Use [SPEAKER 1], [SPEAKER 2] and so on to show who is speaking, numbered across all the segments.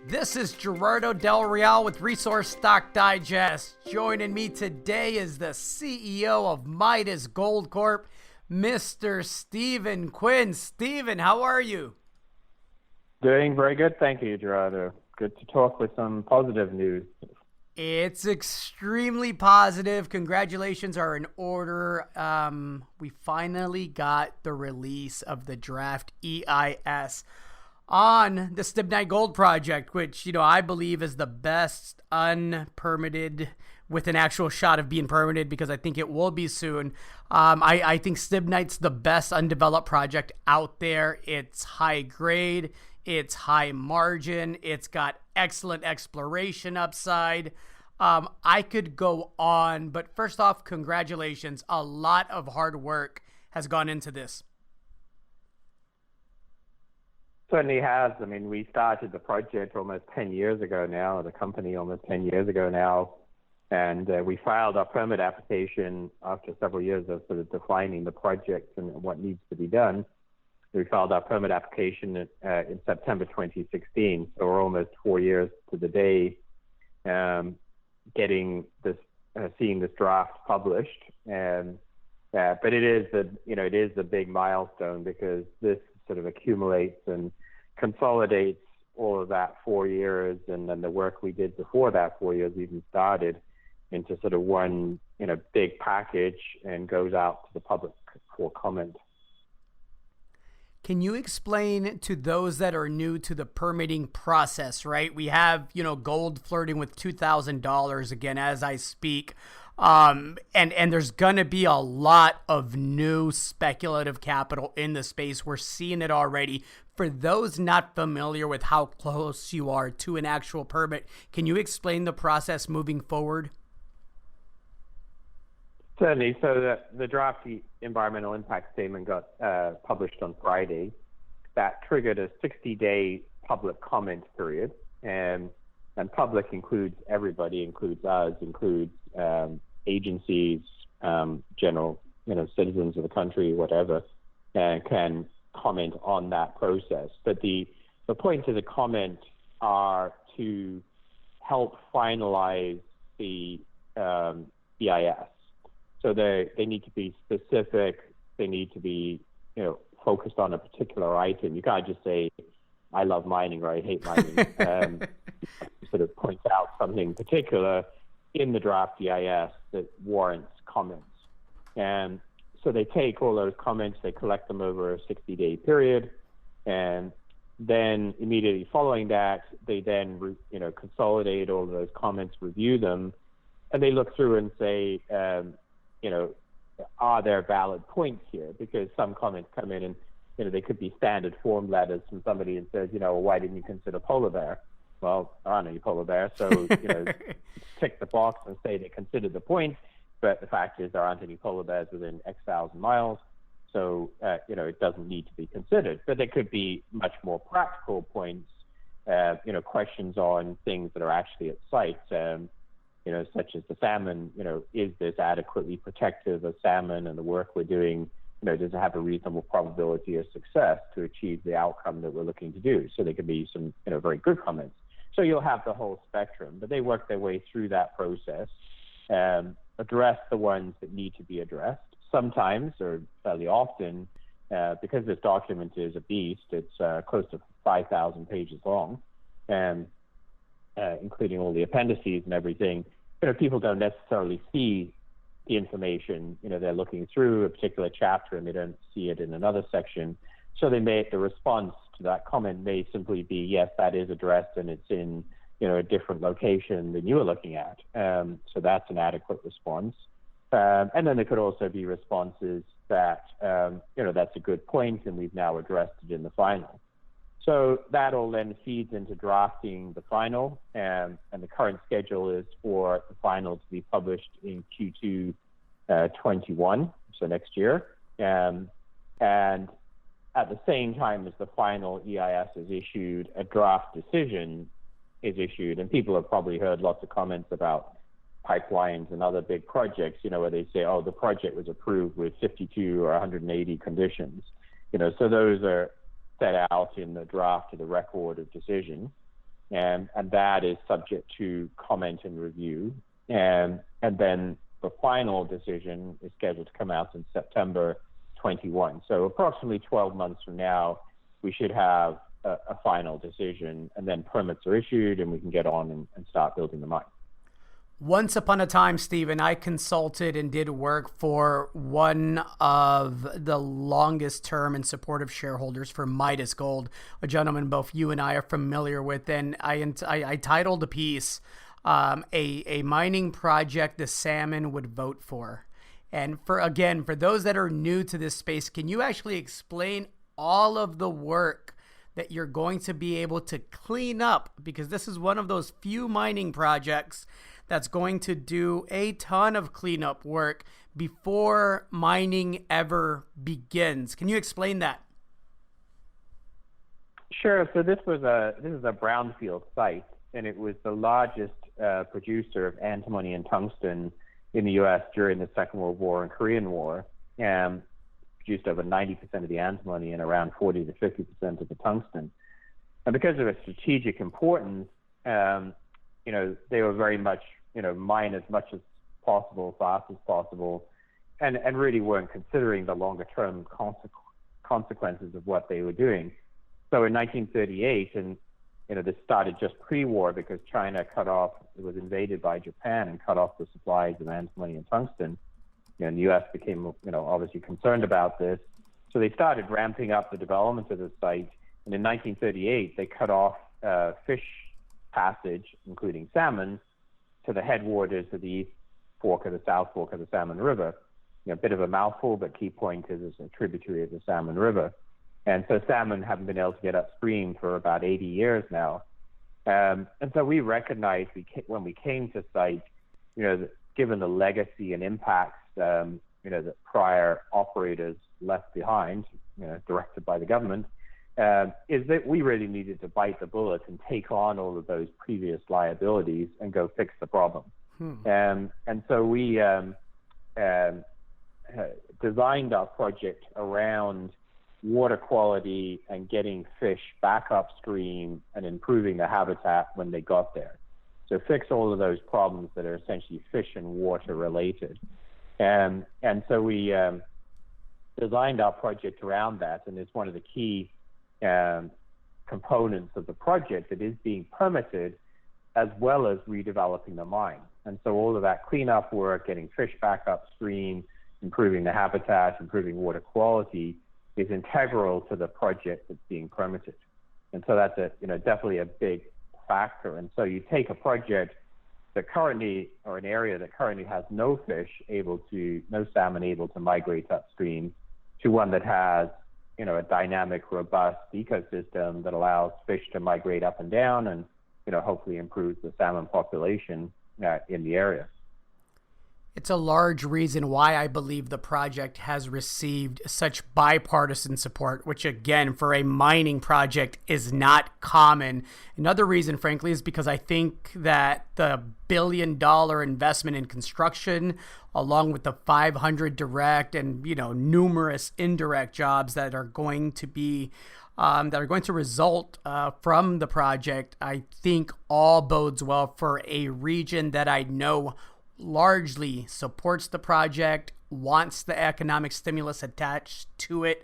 [SPEAKER 1] This is Gerardo Del Real with Resource Stock Digest. Joining me today is the CEO of Midas Gold Corp, Mr. Stephen Quin. Stephen, how are you?
[SPEAKER 2] Doing very good, thank you, Gerardo. Good to talk with some positive news.
[SPEAKER 1] It's extremely positive. Congratulations are in order. We finally got the release of the draft EIS on the Stibnite Gold project, which, I believe is the best unpermitted with an actual shot of being permitted, because I think it will be soon. I think Stibnite's the best undeveloped project out there. It's high grade. It's high margin. It's got excellent exploration upside. I could go on, but first off, congratulations. A lot of hard work has gone into this.
[SPEAKER 2] Certainly has. I mean, we started the project almost 10 years ago now, the company almost 10 years ago now, and we filed our permit application after several years of sort of defining the project and what needs to be done. We filed our permit application in September 2016, so we're almost 4 years to the day getting this, seeing this draft published. But it is a big milestone, because this sort of accumulates and consolidates all of that 4 years, and then the work we did before that 4 years even started, into sort of one big package, and goes out to the public for comment.
[SPEAKER 1] Can you explain to those that are new to the permitting process, right? We have, gold flirting with $2,000 again as I speak. And there's going to be a lot of new speculative capital in the space. We're seeing it already. For those not familiar with how close you are to an actual permit, can you explain the process moving forward?
[SPEAKER 2] Certainly. So the draft environmental impact statement got published on Friday. That triggered a 60-day public comment period, and public includes everybody, includes us, includes agencies, general citizens of the country, whatever, can comment on that process. But the point of the comment are to help finalize the EIS. So they need to be specific. They need to be, focused on a particular item. You can't just say, I love mining or I hate mining. Sort of point out something particular in the draft EIS that warrants comments. And so they take all those comments, they collect them over a 60-day period, and then immediately following that, they then consolidate all of those comments, review them, and they look through and say, are there valid points here? Because some comments come in and, they could be standard form letters from somebody and says, why didn't you consider polar bear? Well, there aren't any polar bears, so, tick the box and say they considered the point, but the fact is there aren't any polar bears within X thousand miles, so, it doesn't need to be considered. But there could be much more practical points, questions on things that are actually at site, such as the salmon, is this adequately protective of salmon, and the work we're doing, does it have a reasonable probability of success to achieve the outcome that we're looking to do? So there could be some, very good comments. So you'll have the whole spectrum, but they work their way through that process, address the ones that need to be addressed. Sometimes, or fairly often, because this document is a beast, it's close to 5,000 pages long, and including all the appendices and everything, people don't necessarily see the information, they're looking through a particular chapter and they don't see it in another section. So the response to that comment may simply be, yes, that is addressed and it's in, a different location than you were looking at. So that's an adequate response. And then there could also be responses that, that's a good point and we've now addressed it in the final. So that all then feeds into drafting the final, and the current schedule is for the final to be published in Q2 21, so next year. And at the same time as the final EIS is issued, a draft decision is issued. And people have probably heard lots of comments about pipelines and other big projects, where they say, oh, the project was approved with 52 or 180 conditions. So those are set out in the draft of the record of decision. and that is subject to comment and review. And then the final decision is scheduled to come out in September 21. So approximately 12 months from now, we should have a final decision, and then permits are issued and we can get on and start building the mine.
[SPEAKER 1] Once upon a time, Stephen, I consulted and did work for one of the longest term and supportive shareholders for Midas Gold, a gentleman both you and I are familiar with. And I titled a piece, a mining project the salmon would vote for. And for those that are new to this space, can you actually explain all of the work that you're going to be able to clean up? Because this is one of those few mining projects that's going to do a ton of cleanup work before mining ever begins. Can you explain that?
[SPEAKER 2] Sure. So this is a brownfield site, and it was the largest producer of antimony and tungsten in the U.S. during the Second World War and Korean War, and produced over 90% of the antimony and around 40 to 50% of the tungsten. And because of its strategic importance, they were very much, mine as much as possible, fast as possible, and really weren't considering the longer term consequences of what they were doing. So in 1938, and this started just pre-war because China was invaded by Japan and cut off the supplies of antimony and tungsten. And the U.S. became, obviously concerned about this. So they started ramping up the development of the site. And in 1938, they cut off fish passage, including salmon, to the headwaters of the East Fork or the South Fork of the Salmon River. A bit of a mouthful, but key point is it's a tributary of the Salmon River. And so salmon haven't been able to get upstream for about 80 years now. And so we recognized when we came to site, given the legacy and impacts, that prior operators left behind, directed by the government, is that we really needed to bite the bullet and take on all of those previous liabilities and go fix the problem. And so we designed our project around water quality and getting fish back upstream and improving the habitat when they got there. So fix all of those problems that are essentially fish and water related. And so we designed our project around that, and it's one of the key components of the project that is being permitted, as well as redeveloping the mine. And so all of that cleanup work, getting fish back upstream, improving the habitat, improving water quality, is integral to the project that's being permitted. And so that's definitely a big factor. And so you take a project that currently, or an area that currently has no salmon able to migrate upstream, to one that has, a dynamic, robust ecosystem that allows fish to migrate up and down and, hopefully improves the salmon population in the area.
[SPEAKER 1] It's a large reason why I believe the project has received such bipartisan support, which again, for a mining project is not common. Another reason, frankly, is because I think that the $1 billion investment in construction, along with the 500 direct and, numerous indirect jobs that are going to result from the project, I think all bodes well for a region that I know largely supports the project, wants the economic stimulus attached to it.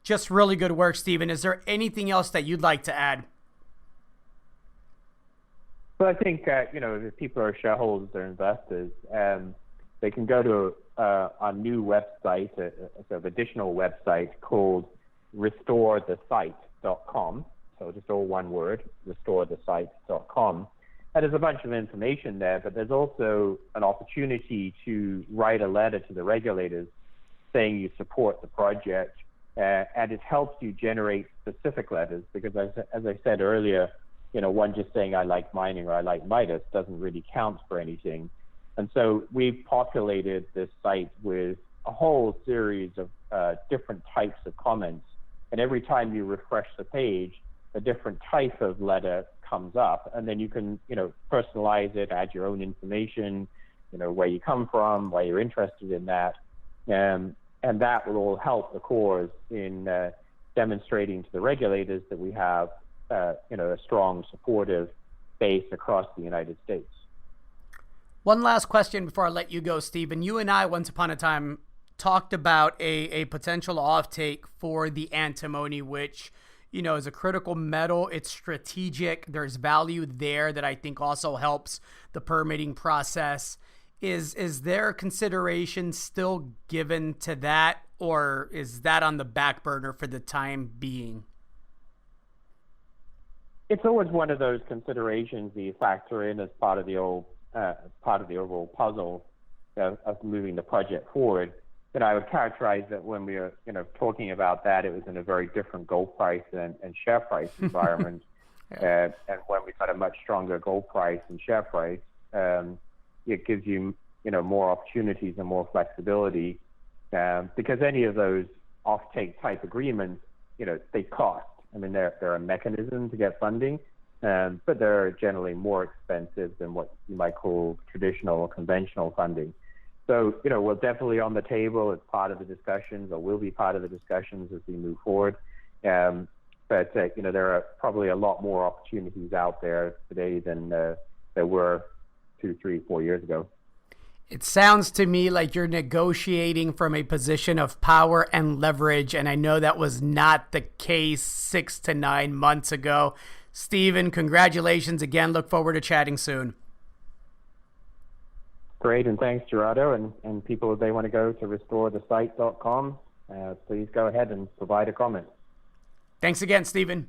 [SPEAKER 1] Just really good work, Stephen. Is there anything else that you'd like to add?
[SPEAKER 2] Well, I think, if people are shareholders or investors, they can go to our new website, a sort of additional website called restorethesite.com. So just all one word, restorethesite.com. And there's a bunch of information there, but there's also an opportunity to write a letter to the regulators saying you support the project, and it helps you generate specific letters because, as I said earlier, one just saying I like mining or I like Midas doesn't really count for anything. And so we've populated this site with a whole series of different types of comments, and every time you refresh the page, a different type of letter comes up, and then you can, personalize it, add your own information, where you come from, why you're interested in that, and that will all help the cause in demonstrating to the regulators that we have a strong supportive base across the United States.
[SPEAKER 1] One last question before I let you go, Stephen. You and I, once upon a time, talked about a potential offtake for the antimony, which, is a critical metal. It's strategic. There's value there that I think also helps the permitting process. Is there consideration still given to that, or is that on the back burner for the time being?
[SPEAKER 2] It's always one of those considerations that you factor in as part of the overall puzzle of moving the project forward. I would characterize that when we were talking about that, it was in a very different gold price and share price environment. Yeah. And when we've got a much stronger gold price and share price, it gives you more opportunities and more flexibility, because any of those offtake type agreements, they cost. I mean, they're a mechanism to get funding, but they're generally more expensive than what you might call traditional or conventional funding. So, we're definitely on the table as part of the discussions, or will be part of the discussions as we move forward. But there are probably a lot more opportunities out there today than there were 2, 3, 4 years ago.
[SPEAKER 1] It sounds to me like you're negotiating from a position of power and leverage, and I know that was not the case 6 to 9 months ago. Stephen, congratulations again. Look forward to chatting soon.
[SPEAKER 2] Great, and thanks, Gerardo. And people, if they want to go to restorethesite.com, please go ahead and provide a comment.
[SPEAKER 1] Thanks again, Stephen.